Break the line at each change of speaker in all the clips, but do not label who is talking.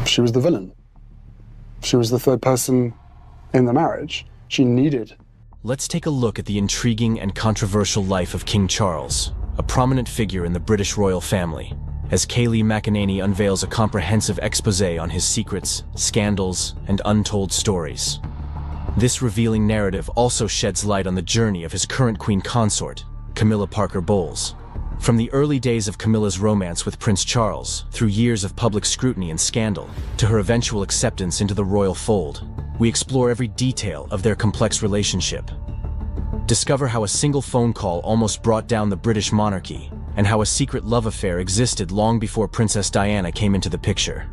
She was the villain. She was the third person in the marriage. She needed.
Let's take a look at the intriguing and controversial life of King Charles, a prominent figure in the British royal family, as Kayleigh McEnany unveils a comprehensive exposé on his secrets, scandals, and untold stories. This revealing narrative also sheds light on the journey of his current queen consort, Camilla Parker Bowles. From the early days of Camilla's romance with Prince Charles, through years of public scrutiny and scandal, to her eventual acceptance into the royal fold, we explore every detail of their complex relationship. Discover how a single phone call almost brought down the British monarchy, and how a secret love affair existed long before Princess Diana came into the picture.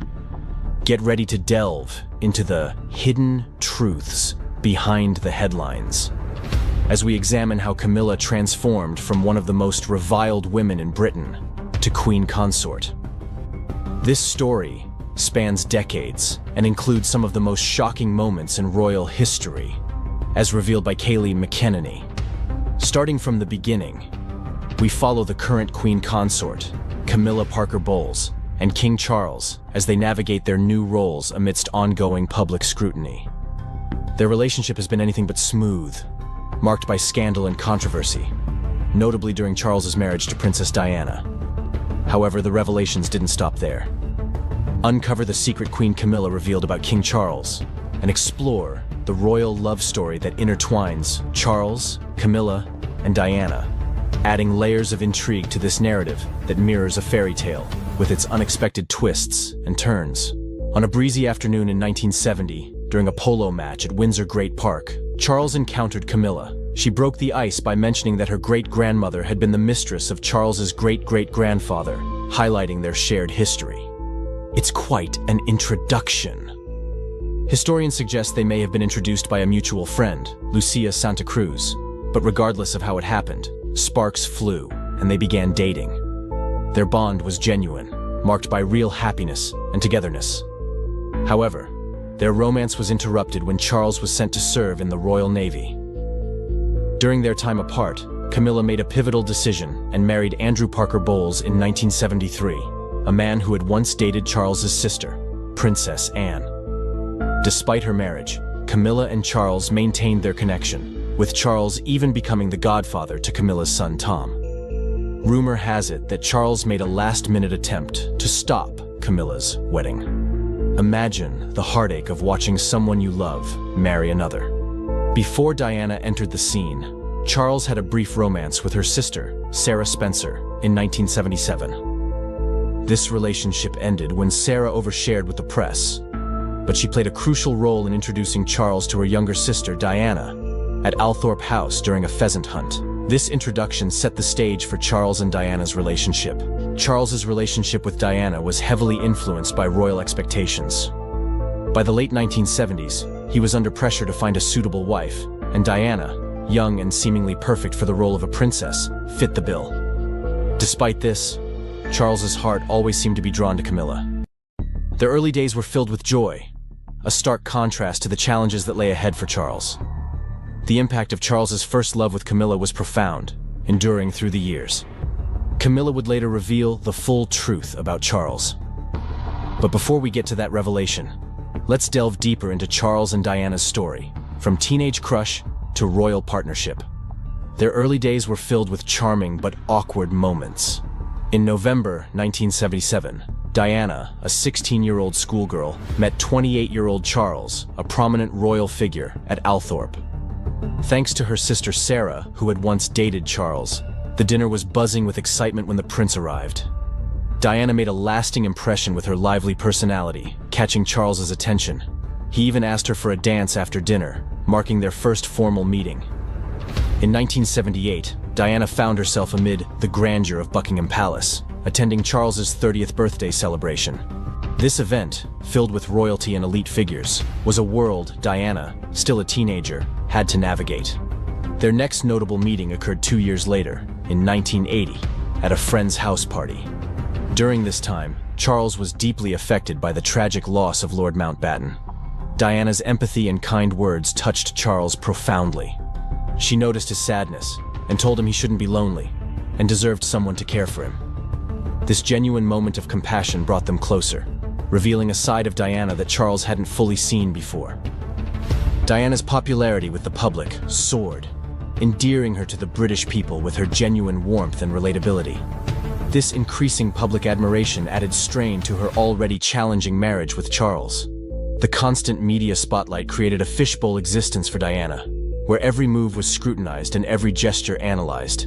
Get ready to delve into the hidden truths behind the headlines, as we examine how Camilla transformed from one of the most reviled women in Britain to queen consort. This story spans decades and includes some of the most shocking moments in royal history, as revealed by Kayleigh McEnany. Starting from the beginning, we follow the current queen consort, Camilla Parker Bowles, and King Charles as they navigate their new roles amidst ongoing public scrutiny. Their relationship has been anything but smooth, marked by scandal and controversy, notably during Charles's marriage to Princess Diana. However, the revelations didn't stop there. Uncover the secret Queen Camilla revealed about King Charles, and explore the royal love story that intertwines Charles, Camilla, and Diana, adding layers of intrigue to this narrative that mirrors a fairy tale with its unexpected twists and turns. On a breezy afternoon in 1970, during a polo match at Windsor Great Park, Charles encountered Camilla. She broke the ice by mentioning that her great-grandmother had been the mistress of Charles's great-great-grandfather, highlighting their shared history. It's quite an introduction. Historians suggest they may have been introduced by a mutual friend, Lucia Santa Cruz, but regardless of how it happened, sparks flew, and they began dating. Their bond was genuine, marked by real happiness and togetherness. However, their romance was interrupted when Charles was sent to serve in the Royal Navy. During their time apart, Camilla made a pivotal decision and married Andrew Parker Bowles in 1973, a man who had once dated Charles's sister, Princess Anne. Despite her marriage, Camilla and Charles maintained their connection, with Charles even becoming the godfather to Camilla's son Tom. Rumor has it that Charles made a last-minute attempt to stop Camilla's wedding. Imagine the heartache of watching someone you love marry another. Before Diana entered the scene, Charles had a brief romance with her sister, Sarah Spencer, in 1977. This relationship ended when Sarah overshared with the press, but she played a crucial role in introducing Charles to her younger sister, Diana, at Althorpe House during a pheasant hunt. This introduction set the stage for Charles and Diana's relationship. Charles's relationship with Diana was heavily influenced by royal expectations. By the late 1970s, he was under pressure to find a suitable wife, and Diana, young and seemingly perfect for the role of a princess, fit the bill. Despite this, Charles's heart always seemed to be drawn to Camilla. Their early days were filled with joy, a stark contrast to the challenges that lay ahead for Charles. The impact of Charles's first love with Camilla was profound, enduring through the years. Camilla would later reveal the full truth about Charles. But before we get to that revelation, let's delve deeper into Charles and Diana's story, from teenage crush to royal partnership. Their early days were filled with charming but awkward moments. In November 1977, Diana, a 16-year-old schoolgirl, met 28-year-old Charles, a prominent royal figure, at Althorpe. Thanks to her sister Sarah, who had once dated Charles, the dinner was buzzing with excitement when the prince arrived. Diana made a lasting impression with her lively personality, catching Charles's attention. He even asked her for a dance after dinner, marking their first formal meeting. In 1978, Diana found herself amid the grandeur of Buckingham Palace, attending Charles's 30th birthday celebration. This event, filled with royalty and elite figures, was a world Diana, still a teenager, had to navigate. Their next notable meeting occurred 2 years later, in 1980, at a friend's house party. During this time, Charles was deeply affected by the tragic loss of Lord Mountbatten. Diana's empathy and kind words touched Charles profoundly. She noticed his sadness and told him he shouldn't be lonely and deserved someone to care for him. This genuine moment of compassion brought them closer, revealing a side of Diana that Charles hadn't fully seen before. Diana's popularity with the public soared, endearing her to the British people with her genuine warmth and relatability. This increasing public admiration added strain to her already challenging marriage with Charles. The constant media spotlight created a fishbowl existence for Diana, where every move was scrutinized and every gesture analyzed.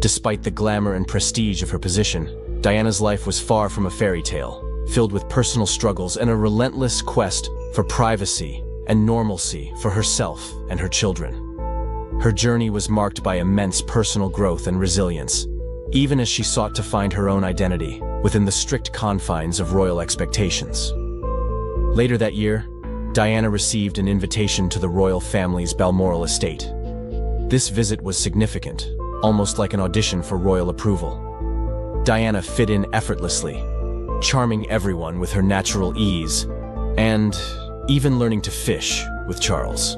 Despite the glamour and prestige of her position, Diana's life was far from a fairy tale, filled with personal struggles and a relentless quest for privacy and normalcy for herself and her children. Her journey was marked by immense personal growth and resilience, even as she sought to find her own identity within the strict confines of royal expectations. Later that year, Diana received an invitation to the royal family's Balmoral estate. This visit was significant, almost like an audition for royal approval. Diana fit in effortlessly, charming everyone with her natural ease, and even learning to fish with Charles.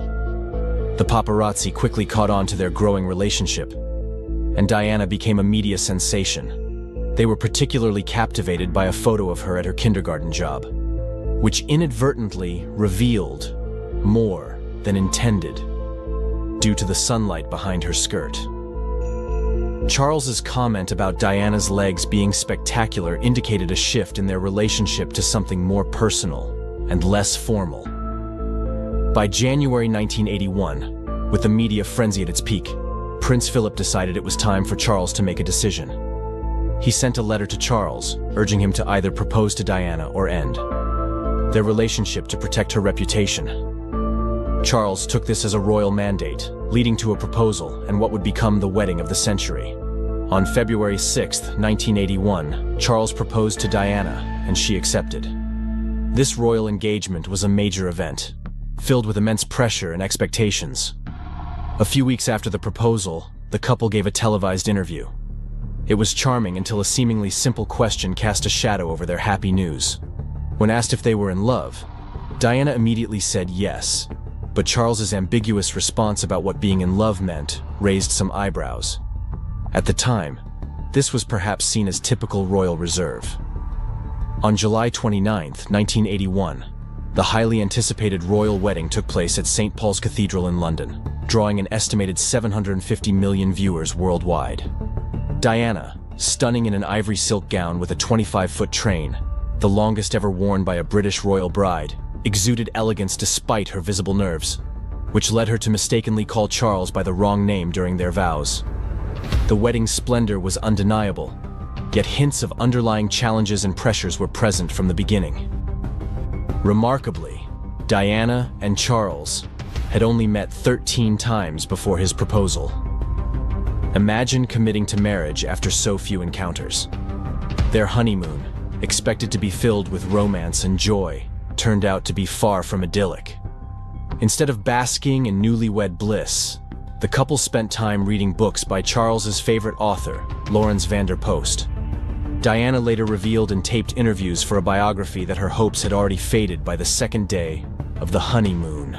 The paparazzi quickly caught on to their growing relationship, and Diana became a media sensation. They were particularly captivated by a photo of her at her kindergarten job, which inadvertently revealed more than intended due to the sunlight behind her skirt. Charles's comment about Diana's legs being spectacular indicated a shift in their relationship to something more personal and less formal. By January 1981, with the media frenzy at its peak, Prince Philip decided it was time for Charles to make a decision. He sent a letter to Charles, urging him to either propose to Diana or end their relationship to protect her reputation. Charles took this as a royal mandate, leading to a proposal and what would become the wedding of the century. On February 6, 1981, Charles proposed to Diana, and she accepted. This royal engagement was a major event, filled with immense pressure and expectations. A few weeks after the proposal, the couple gave a televised interview. It was charming until a seemingly simple question cast a shadow over their happy news. When asked if they were in love, Diana immediately said yes, but Charles's ambiguous response about what being in love meant raised some eyebrows. At the time, this was perhaps seen as typical royal reserve. On July 29, 1981, the highly anticipated royal wedding took place at St. Paul's Cathedral in London, drawing an estimated 750 million viewers worldwide. Diana, stunning in an ivory silk gown with a 25-foot train, the longest ever worn by a British royal bride, exuded elegance despite her visible nerves, which led her to mistakenly call Charles by the wrong name during their vows. The wedding's splendor was undeniable, yet hints of underlying challenges and pressures were present from the beginning. Remarkably, Diana and Charles had only met 13 times before his proposal. Imagine committing to marriage after so few encounters. Their honeymoon, expected to be filled with romance and joy, turned out to be far from idyllic. Instead of basking in newlywed bliss, the couple spent time reading books by Charles's favorite author, Lawrence van der Post. Diana later revealed in taped interviews for a biography that her hopes had already faded by the second day of the honeymoon.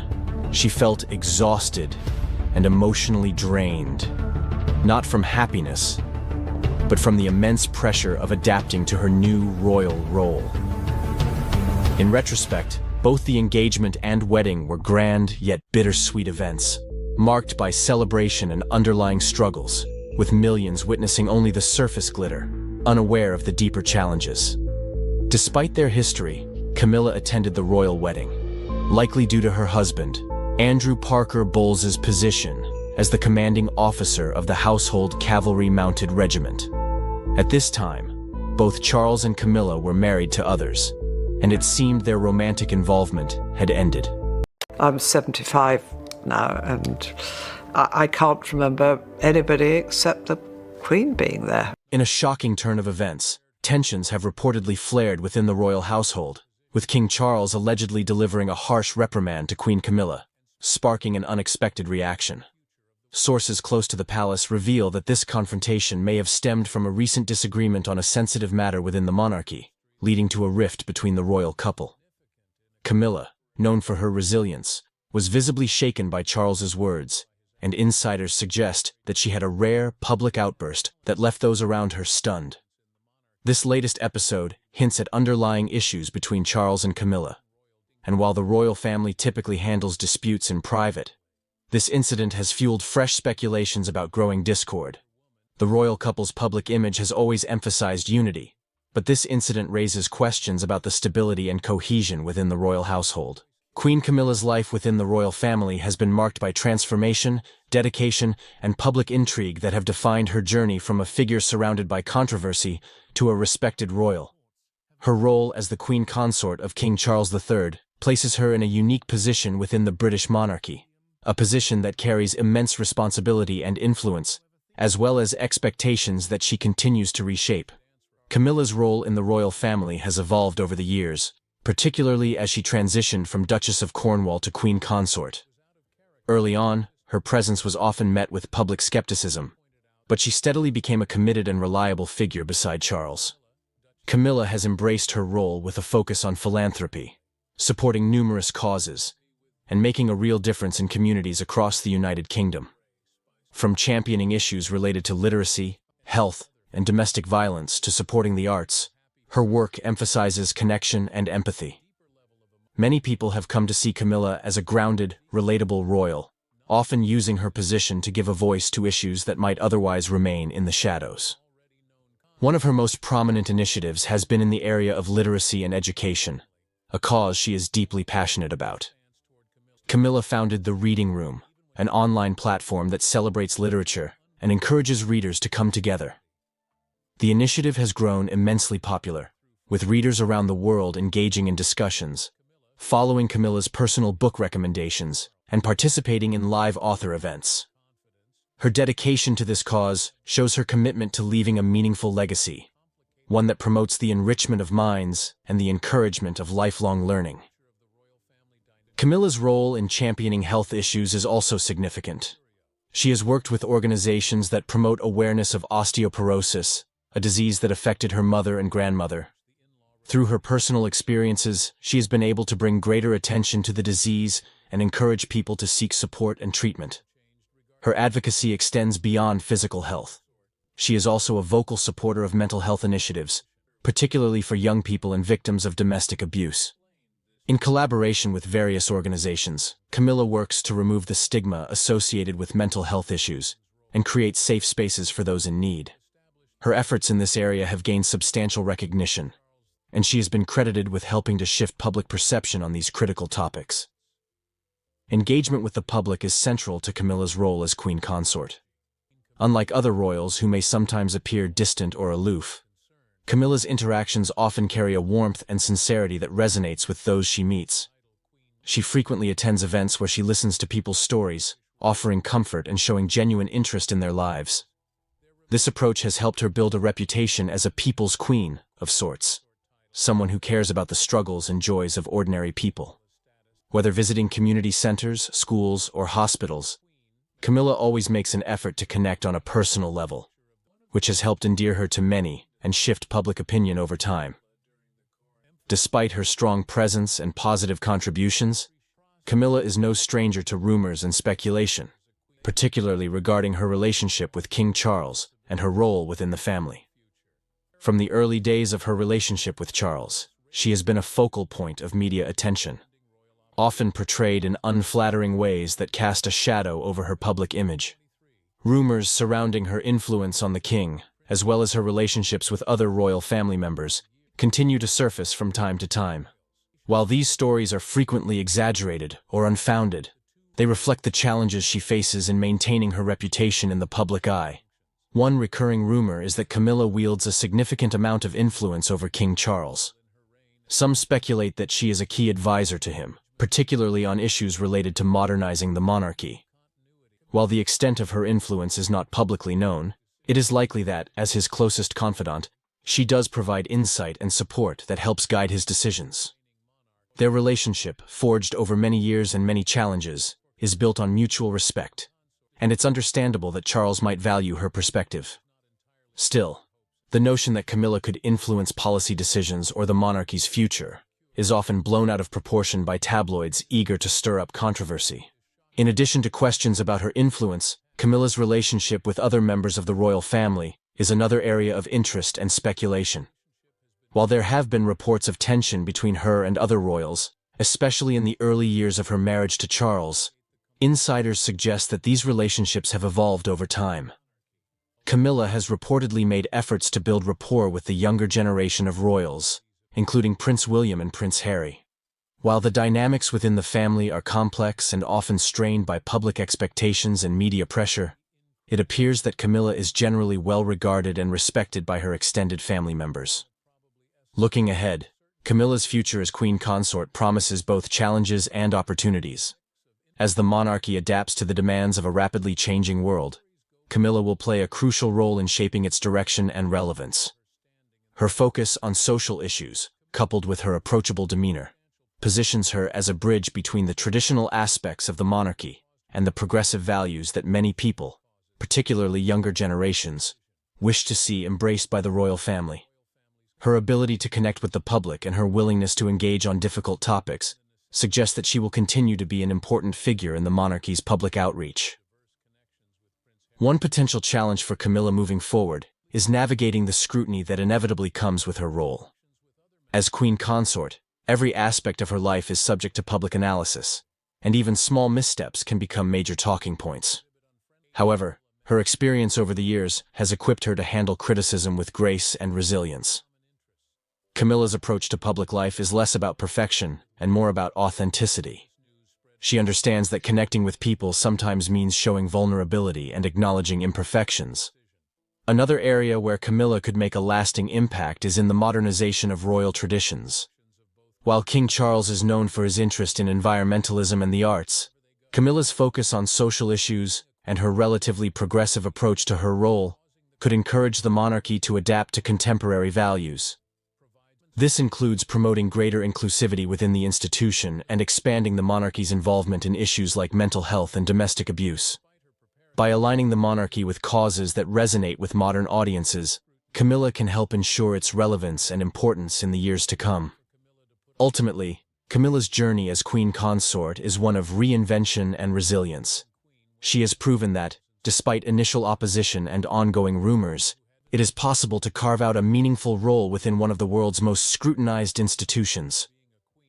She felt exhausted and emotionally drained, not from happiness, but from the immense pressure of adapting to her new royal role. In retrospect, both the engagement and wedding were grand yet bittersweet events, marked by celebration and underlying struggles, with millions witnessing only the surface glitter, unaware of the deeper challenges. Despite their history, Camilla attended the royal wedding, likely due to her husband, Andrew Parker Bowles's position as the commanding officer of the Household Cavalry Mounted Regiment. At this time, both Charles and Camilla were married to others, and it seemed their romantic involvement had ended.
I'm 75 now, and I can't remember anybody except the Queen being there.
In a shocking turn of events, tensions have reportedly flared within the royal household, with King Charles allegedly delivering a harsh reprimand to Queen Camilla, sparking an unexpected reaction. Sources close to the palace reveal that this confrontation may have stemmed from a recent disagreement on a sensitive matter within the monarchy, leading to a rift between the royal couple. Camilla, known for her resilience, was visibly shaken by Charles's words, and insiders suggest that she had a rare public outburst that left those around her stunned. This latest episode hints at underlying issues between Charles and Camilla, and while the royal family typically handles disputes in private, this incident has fueled fresh speculations about growing discord. The royal couple's public image has always emphasized unity, but this incident raises questions about the stability and cohesion within the royal household. Queen Camilla's life within the royal family has been marked by transformation, dedication, and public intrigue that have defined her journey from a figure surrounded by controversy to a respected royal. Her role as the queen consort of King Charles III places her in a unique position within the British monarchy, a position that carries immense responsibility and influence, as well as expectations that she continues to reshape. Camilla's role in the royal family has evolved over the years, particularly as she transitioned from Duchess of Cornwall to Queen Consort. Early on, her presence was often met with public skepticism, but she steadily became a committed and reliable figure beside Charles. Camilla has embraced her role with a focus on philanthropy, supporting numerous causes, and making a real difference in communities across the United Kingdom. From championing issues related to literacy, health, and domestic violence to supporting the arts, her work emphasizes connection and empathy. Many people have come to see Camilla as a grounded, relatable royal, often using her position to give a voice to issues that might otherwise remain in the shadows. One of her most prominent initiatives has been in the area of literacy and education, a cause she is deeply passionate about. Camilla founded the Reading Room, an online platform that celebrates literature and encourages readers to come together. The initiative has grown immensely popular, with readers around the world engaging in discussions, following Camilla's personal book recommendations, and participating in live author events. Her dedication to this cause shows her commitment to leaving a meaningful legacy, one that promotes the enrichment of minds and the encouragement of lifelong learning. Camilla's role in championing health issues is also significant. She has worked with organizations that promote awareness of osteoporosis, a disease that affected her mother and grandmother. Through her personal experiences, she has been able to bring greater attention to the disease and encourage people to seek support and treatment. Her advocacy extends beyond physical health. She is also a vocal supporter of mental health initiatives, particularly for young people and victims of domestic abuse. In collaboration with various organizations, Camilla works to remove the stigma associated with mental health issues and create safe spaces for those in need. Her efforts in this area have gained substantial recognition, and she has been credited with helping to shift public perception on these critical topics. Engagement with the public is central to Camilla's role as queen consort. Unlike other royals who may sometimes appear distant or aloof, Camilla's interactions often carry a warmth and sincerity that resonates with those she meets. She frequently attends events where she listens to people's stories, offering comfort and showing genuine interest in their lives. This approach has helped her build a reputation as a people's queen, of sorts, someone who cares about the struggles and joys of ordinary people. Whether visiting community centers, schools, or hospitals, Camilla always makes an effort to connect on a personal level, which has helped endear her to many and shift public opinion over time. Despite her strong presence and positive contributions, Camilla is no stranger to rumors and speculation, particularly regarding her relationship with King Charles and her role within the family. From the early days of her relationship with Charles, she has been a focal point of media attention, often portrayed in unflattering ways that cast a shadow over her public image. Rumors surrounding her influence on the king, as well as her relationships with other royal family members, continue to surface from time to time. While these stories are frequently exaggerated or unfounded, they reflect the challenges she faces in maintaining her reputation in the public eye. One recurring rumor is that Camilla wields a significant amount of influence over King Charles. Some speculate that she is a key advisor to him, particularly on issues related to modernizing the monarchy. While the extent of her influence is not publicly known, it is likely that, as his closest confidant, she does provide insight and support that helps guide his decisions. Their relationship, forged over many years and many challenges, is built on mutual respect, and it's understandable that Charles might value her perspective. Still, the notion that Camilla could influence policy decisions or the monarchy's future is often blown out of proportion by tabloids eager to stir up controversy. In addition to questions about her influence, Camilla's relationship with other members of the royal family is another area of interest and speculation. While there have been reports of tension between her and other royals, especially in the early years of her marriage to Charles, insiders suggest that these relationships have evolved over time. Camilla has reportedly made efforts to build rapport with the younger generation of royals, including Prince William and Prince Harry. While the dynamics within the family are complex and often strained by public expectations and media pressure, it appears that Camilla is generally well regarded and respected by her extended family members. Looking ahead, Camilla's future as queen consort promises both challenges and opportunities. As the monarchy adapts to the demands of a rapidly changing world, Camilla will play a crucial role in shaping its direction and relevance. Her focus on social issues, coupled with her approachable demeanor, positions her as a bridge between the traditional aspects of the monarchy and the progressive values that many people, particularly younger generations, wish to see embraced by the royal family. Her ability to connect with the public and her willingness to engage on difficult topics suggest that she will continue to be an important figure in the monarchy's public outreach. One potential challenge for Camilla moving forward is navigating the scrutiny that inevitably comes with her role. As queen consort, every aspect of her life is subject to public analysis, and even small missteps can become major talking points. However, her experience over the years has equipped her to handle criticism with grace and resilience. Camilla's approach to public life is less about perfection and more about authenticity. She understands that connecting with people sometimes means showing vulnerability and acknowledging imperfections. Another area where Camilla could make a lasting impact is in the modernization of royal traditions. While King Charles is known for his interest in environmentalism and the arts, Camilla's focus on social issues and her relatively progressive approach to her role could encourage the monarchy to adapt to contemporary values. This includes promoting greater inclusivity within the institution and expanding the monarchy's involvement in issues like mental health and domestic abuse. By aligning the monarchy with causes that resonate with modern audiences, Camilla can help ensure its relevance and importance in the years to come. Ultimately, Camilla's journey as queen consort is one of reinvention and resilience. She has proven that, despite initial opposition and ongoing rumors, it is possible to carve out a meaningful role within one of the world's most scrutinized institutions.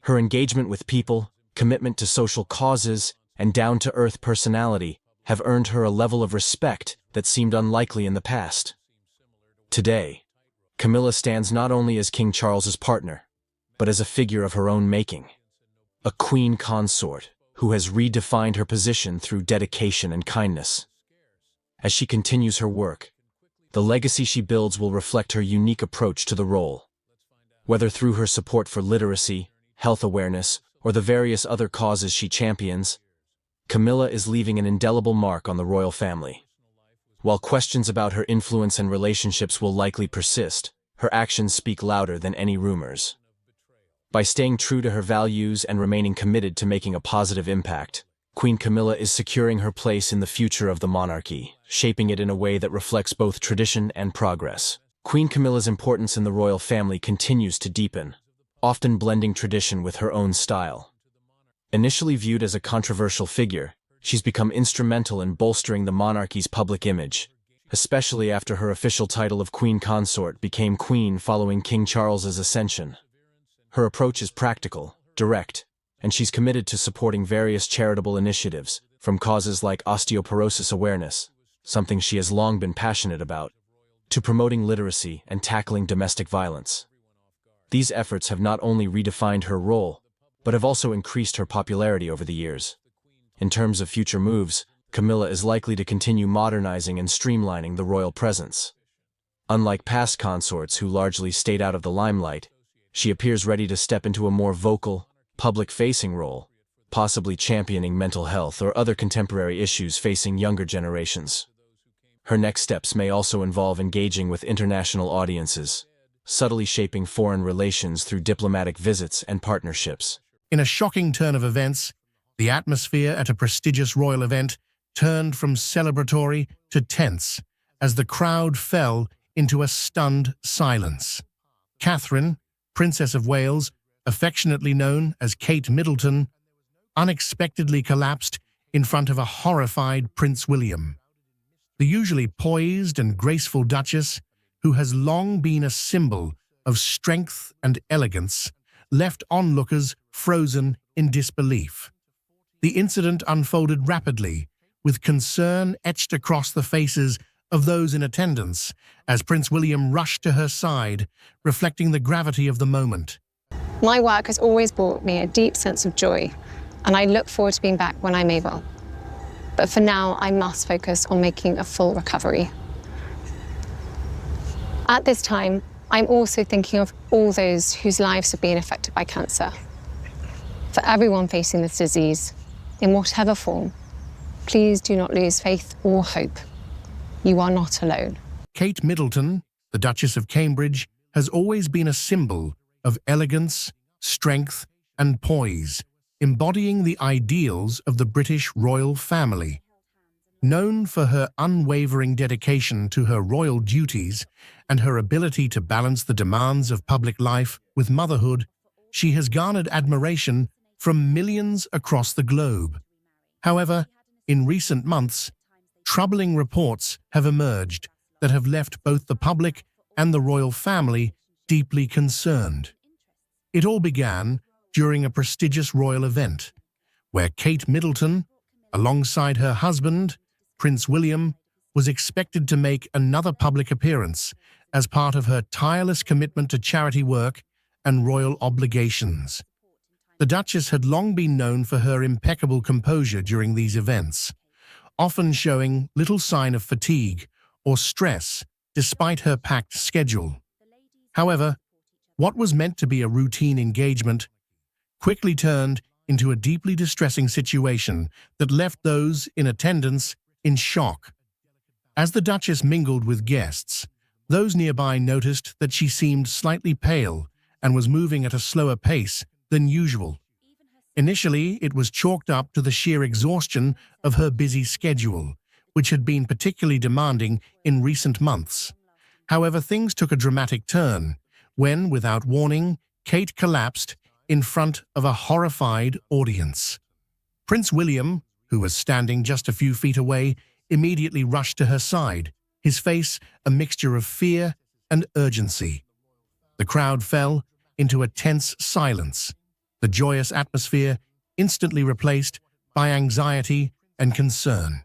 Her engagement with people, commitment to social causes, and down-to-earth personality have earned her a level of respect that seemed unlikely in the past. Today, Camilla stands not only as King Charles's partner, but as a figure of her own making. A queen consort who has redefined her position through dedication and kindness. As she continues her work, the legacy she builds will reflect her unique approach to the role. Whether through her support for literacy, health awareness, or the various other causes she champions, Camilla is leaving an indelible mark on the royal family. While questions about her influence and relationships will likely persist, her actions speak louder than any rumors. By staying true to her values and remaining committed to making a positive impact, Queen Camilla is securing her place in the future of the monarchy, shaping it in a way that reflects both tradition and progress. Queen Camilla's importance in the royal family continues to deepen, often blending tradition with her own style. Initially viewed as a controversial figure, she's become instrumental in bolstering the monarchy's public image, especially after her official title of queen consort became queen following King Charles's ascension. Her approach is practical, direct, and she's committed to supporting various charitable initiatives, from causes like osteoporosis awareness, something she has long been passionate about, to promoting literacy and tackling domestic violence. These efforts have not only redefined her role, but have also increased her popularity over the years. In terms of future moves, Camilla is likely to continue modernizing and streamlining the royal presence. Unlike past consorts who largely stayed out of the limelight, she appears ready to step into a more vocal, public-facing role, possibly championing mental health or other contemporary issues facing younger generations. Her next steps may also involve engaging with international audiences, subtly shaping foreign relations through diplomatic visits and partnerships.
In a shocking turn of events, the atmosphere at a prestigious royal event turned from celebratory to tense as the crowd fell into a stunned silence. Catherine, Princess of Wales, affectionately known as Kate Middleton, unexpectedly collapsed in front of a horrified Prince William. The usually poised and graceful Duchess, who has long been a symbol of strength and elegance, left onlookers frozen in disbelief. The incident unfolded rapidly, with concern etched across the faces of those in attendance as Prince William rushed to her side, reflecting the gravity of the moment.
My work has always brought me a deep sense of joy, and I look forward to being back when I'm able. But for now, I must focus on making a full recovery. At this time, I'm also thinking of all those whose lives have been affected by cancer. For everyone facing this disease, in whatever form, please do not lose faith or hope. You are not alone.
Kate Middleton, the Duchess of Cambridge, has always been a symbol of elegance, strength, and poise, embodying the ideals of the British royal family. Known for her unwavering dedication to her royal duties and her ability to balance the demands of public life with motherhood, she has garnered admiration from millions across the globe. However, in recent months, troubling reports have emerged that have left both the public and the royal family deeply concerned. It all began during a prestigious royal event, where Kate Middleton, alongside her husband, Prince William, was expected to make another public appearance as part of her tireless commitment to charity work and royal obligations. The Duchess had long been known for her impeccable composure during these events, often showing little sign of fatigue or stress despite her packed schedule. However, what was meant to be a routine engagement quickly turned into a deeply distressing situation that left those in attendance in shock. As the Duchess mingled with guests, those nearby noticed that she seemed slightly pale and was moving at a slower pace than usual. Initially, it was chalked up to the sheer exhaustion of her busy schedule, which had been particularly demanding in recent months. However, things took a dramatic turn when, without warning, Kate collapsed in front of a horrified audience. Prince William, who was standing just a few feet away, immediately rushed to her side, his face a mixture of fear and urgency. The crowd fell into a tense silence, the joyous atmosphere instantly replaced by anxiety and concern.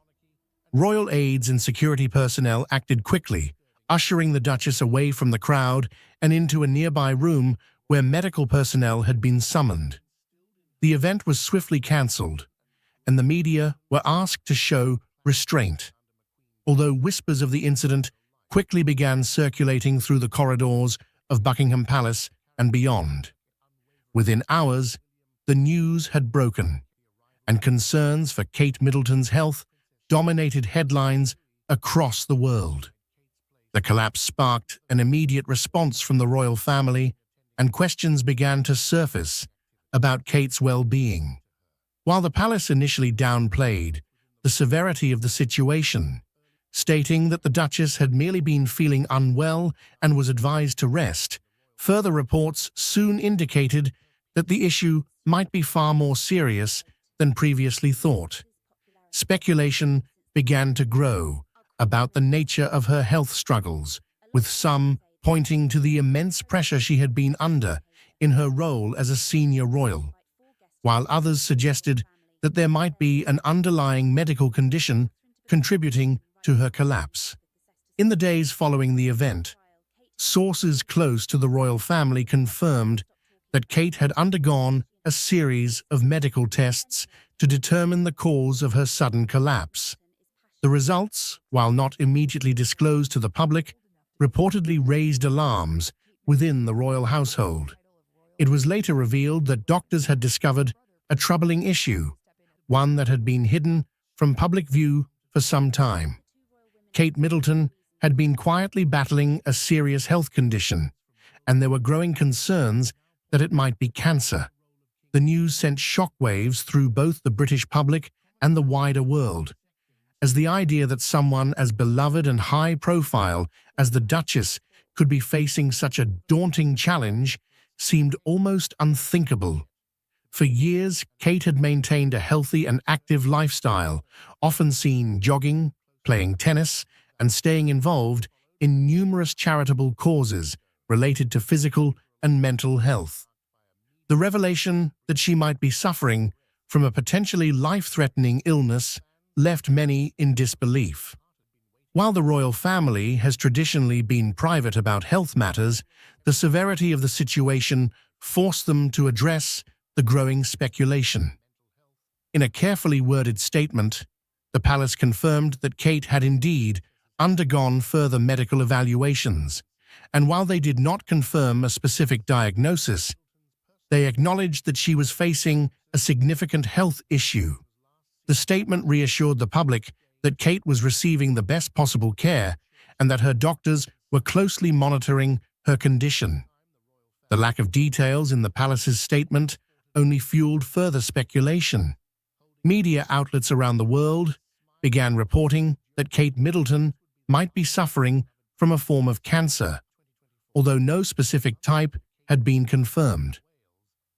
Royal aides and security personnel acted quickly, ushering the Duchess away from the crowd and into a nearby room where medical personnel had been summoned. The event was swiftly cancelled, and the media were asked to show restraint, although whispers of the incident quickly began circulating through the corridors of Buckingham Palace and beyond. Within hours, the news had broken, and concerns for Kate Middleton's health dominated headlines across the world. The collapse sparked an immediate response from the royal family, and questions began to surface about Kate's well-being. While the palace initially downplayed the severity of the situation, stating that the Duchess had merely been feeling unwell and was advised to rest, further reports soon indicated that the issue might be far more serious than previously thought. Speculation began to grow about the nature of her health struggles, with some pointing to the immense pressure she had been under in her role as a senior royal, while others suggested that there might be an underlying medical condition contributing to her collapse. In the days following the event, sources close to the royal family confirmed that Kate had undergone a series of medical tests to determine the cause of her sudden collapse. The results, while not immediately disclosed to the public, reportedly raised alarms within the royal household. It was later revealed that doctors had discovered a troubling issue, one that had been hidden from public view for some time. Kate Middleton had been quietly battling a serious health condition, and there were growing concerns that it might be cancer. The news sent shockwaves through both the British public and the wider world, as the idea that someone as beloved and high-profile as the Duchess could be facing such a daunting challenge seemed almost unthinkable. For years, Kate had maintained a healthy and active lifestyle, often seen jogging, playing tennis, and staying involved in numerous charitable causes related to physical and mental health. The revelation that she might be suffering from a potentially life-threatening illness left many in disbelief. While the royal family has traditionally been private about health matters, the severity of the situation forced them to address the growing speculation. In a carefully worded statement, the palace confirmed that Kate had indeed undergone further medical evaluations, and while they did not confirm a specific diagnosis, they acknowledged that she was facing a significant health issue. The statement reassured the public that Kate was receiving the best possible care and that her doctors were closely monitoring her condition. The lack of details in the palace's statement only fueled further speculation. Media outlets around the world began reporting that Kate Middleton might be suffering from a form of cancer, although no specific type had been confirmed.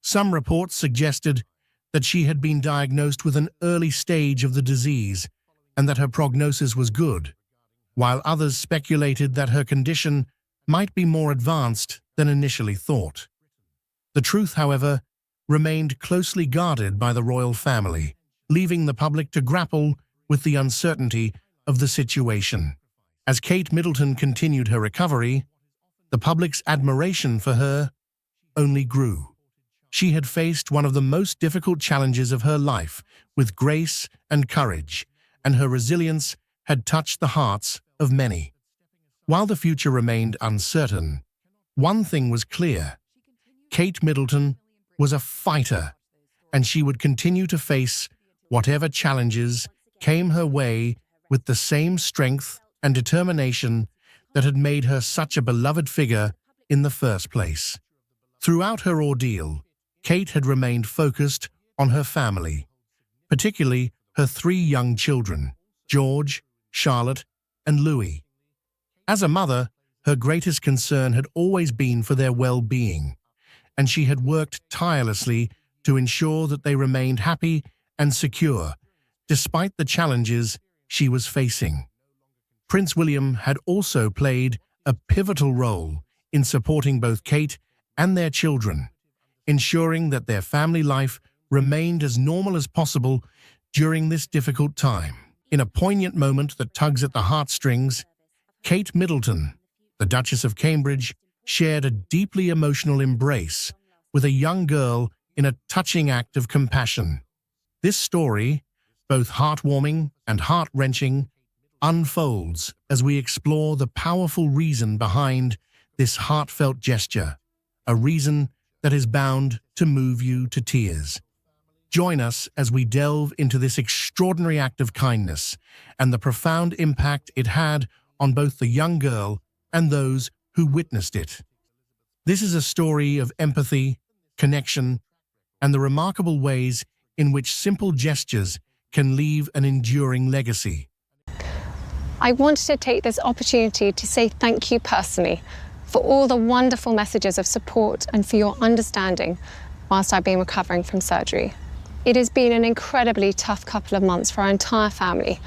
Some reports suggested that she had been diagnosed with an early stage of the disease and that her prognosis was good, while others speculated that her condition might be more advanced than initially thought. The truth, however, remained closely guarded by the royal family, leaving the public to grapple with the uncertainty of the situation. As Kate Middleton continued her recovery, the public's admiration for her only grew. She had faced one of the most difficult challenges of her life with grace and courage, and her resilience had touched the hearts of many. While the future remained uncertain, one thing was clear: Kate Middleton was a fighter, and she would continue to face whatever challenges came her way with the same strength and determination that had made her such a beloved figure in the first place. Throughout her ordeal, Kate had remained focused on her family, particularly her 3 young children, George, Charlotte, and Louis. As a mother, her greatest concern had always been for their well-being, and she had worked tirelessly to ensure that they remained happy and secure, despite the challenges she was facing. Prince William had also played a pivotal role in supporting both Kate and their children, ensuring that their family life remained as normal as possible during this difficult time. In a poignant moment that tugs at the heartstrings, Kate Middleton, the Duchess of Cambridge, shared a deeply emotional embrace with a young girl in a touching act of compassion. This story, both heartwarming and heart-wrenching, unfolds as we explore the powerful reason behind this heartfelt gesture, a reason that is bound to move you to tears. Join us as we delve into this extraordinary act of kindness and the profound impact it had on both the young girl and those who witnessed it. This is a story of empathy, connection, and the remarkable ways in which simple gestures can leave an enduring legacy.
I wanted to take this opportunity to say thank you personally for all the wonderful messages of support and for your understanding whilst I've been recovering from surgery. It has been an incredibly tough couple of months for our entire family,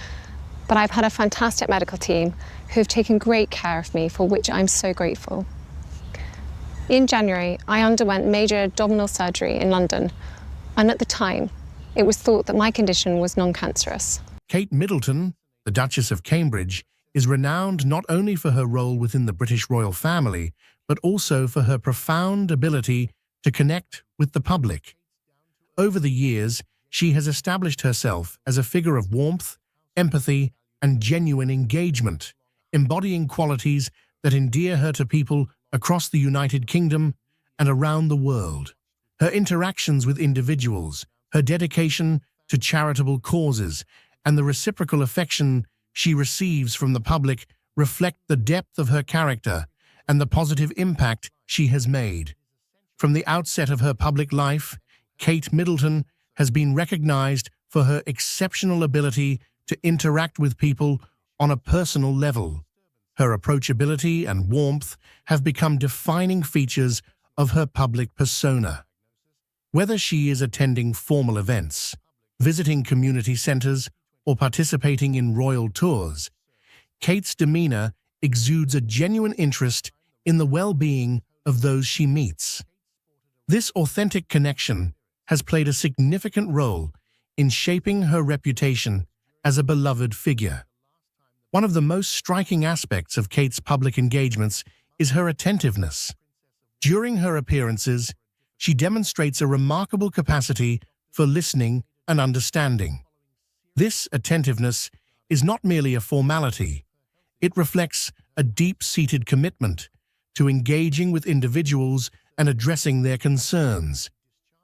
but I've had a fantastic medical team who have taken great care of me, for which I'm so grateful. In January, I underwent major abdominal surgery in London, and at the time, it was thought that my condition was non-cancerous.
Kate Middleton, the Duchess of Cambridge, is renowned not only for her role within the British royal family, but also for her profound ability to connect with the public. Over the years, she has established herself as a figure of warmth, empathy, and genuine engagement, embodying qualities that endear her to people across the United Kingdom and around the world. Her interactions with individuals, her dedication to charitable causes, and the reciprocal affection she receives from the public reflect the depth of her character and the positive impact she has made. From the outset of her public life, Kate Middleton has been recognized for her exceptional ability to interact with people on a personal level. Her approachability and warmth have become defining features of her public persona. Whether she is attending formal events, visiting community centers, or participating in royal tours, Kate's demeanor exudes a genuine interest in the well-being of those she meets. This authentic connection has played a significant role in shaping her reputation as a beloved figure. One of the most striking aspects of Kate's public engagements is her attentiveness. During her appearances, she demonstrates a remarkable capacity for listening and understanding. This attentiveness is not merely a formality. It reflects a deep-seated commitment to engaging with individuals and addressing their concerns.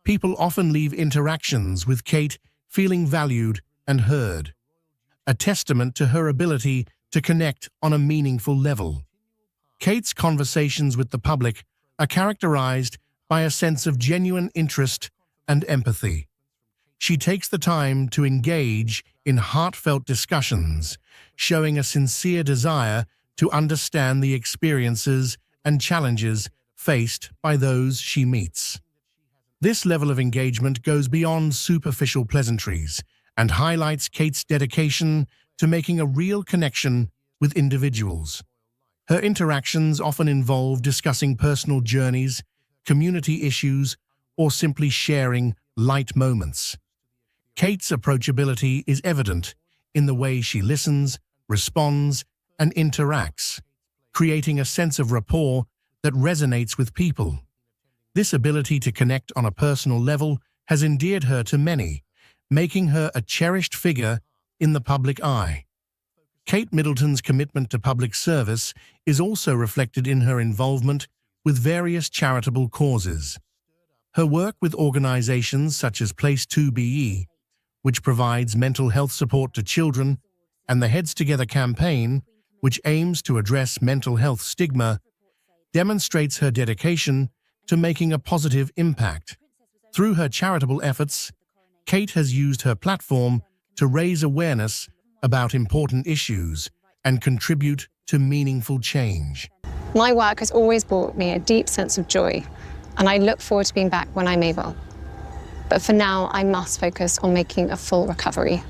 People often leave interactions with Kate feeling valued and heard, a testament to her ability to connect on a meaningful level. Kate's conversations with the public are characterized by a sense of genuine interest and empathy. She takes the time to engage in heartfelt discussions, showing a sincere desire to understand the experiences and challenges faced by those she meets. This level of engagement goes beyond superficial pleasantries and highlights Kate's dedication to making a real connection with individuals. Her interactions often involve discussing personal journeys, community issues, or simply sharing light moments. Kate's approachability is evident in the way she listens, responds, and interacts, creating a sense of rapport that resonates with people. This ability to connect on a personal level has endeared her to many, making her a cherished figure in the public eye. Kate Middleton's commitment to public service is also reflected in her involvement with various charitable causes. Her work with organizations such as Place 2BE, which provides mental health support to children, and the Heads Together campaign, which aims to address mental health stigma, demonstrates her dedication to making a positive impact. Through her charitable efforts, Kate has used her platform to raise awareness about important issues and contribute to meaningful change.
My work has always brought me a deep sense of joy, and I look forward to being back when I'm able. But for now, I must focus on making a full recovery.